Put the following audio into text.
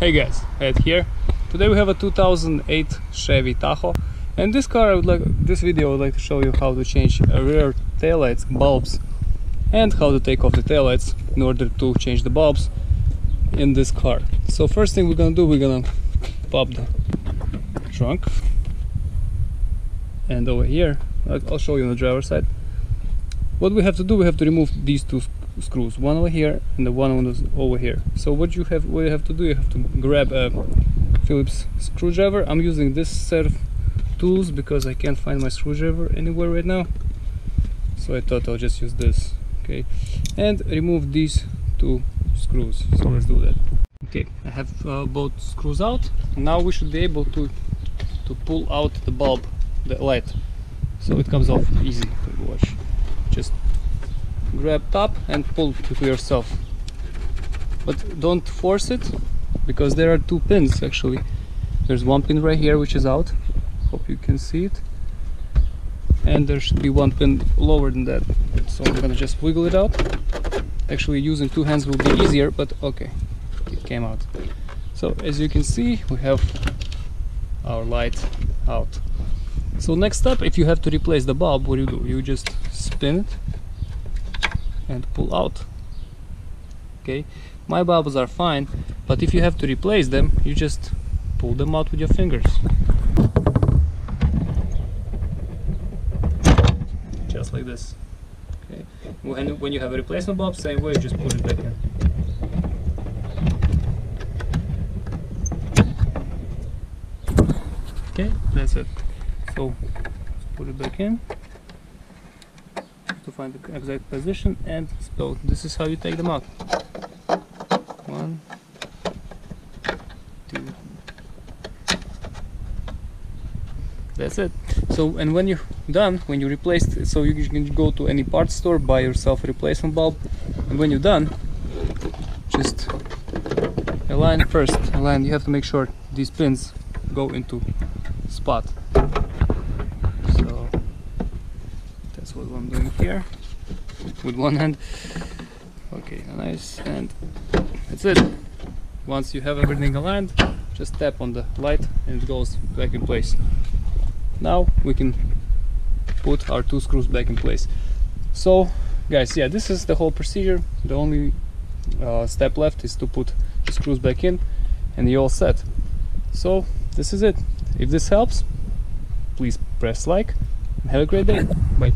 Hey guys, Ed here. Today we have a 2008 Chevy Tahoe, and this video I would like to show you how to change rear taillights bulbs and how to take off the taillights in order to change the bulbs in this car. So first thing we're gonna do, we're gonna pop the trunk, and over here I'll show you on the driver's side. What we have to do, we have to remove these two screws, one over here and the one over here. So what you have to do, you have to grab a Phillips screwdriver. I'm using this set of tools because I can't find my screwdriver anywhere right now, so I thought I'll just use this. Okay, and remove these two screws. So let's do that. Okay, I have both screws out. Now we should be able to pull out the bulb, the light, so it comes off easy. Watch, just grab top and pull to yourself, but don't force it because there are two pins actually. There's one pin right here which is out, hope you can see it, and there should be one pin lower than that, so I'm gonna just wiggle it out. Actually using two hands will be easier, but okay, it came out. So as you can see, we have our light out. So next step, if you have to replace the bulb, what do? You just spin it and pull out. Okay, my bulbs are fine, but if you have to replace them, you just pull them out with your fingers, just like this. Okay, when you have a replacement bulb, same way, just put it back in. Okay, that's it. So put it back in to find the exact position, and so this is how you take them out. 1, 2. That's it. So, and when you're done, when you replaced it, so you can go to any parts store, buy yourself a replacement bulb, and when you're done, just align first. You have to make sure these pins go into spot. So that's what I'm doing here with one hand. Okay, nice, and that's it. Once you have everything aligned, just tap on the light and it goes back in place. Now we can put our two screws back in place. So guys, yeah, this is the whole procedure. The only step left is to put the screws back in and you're all set. So this is it. If this helps, please press like and have a great day. Bye.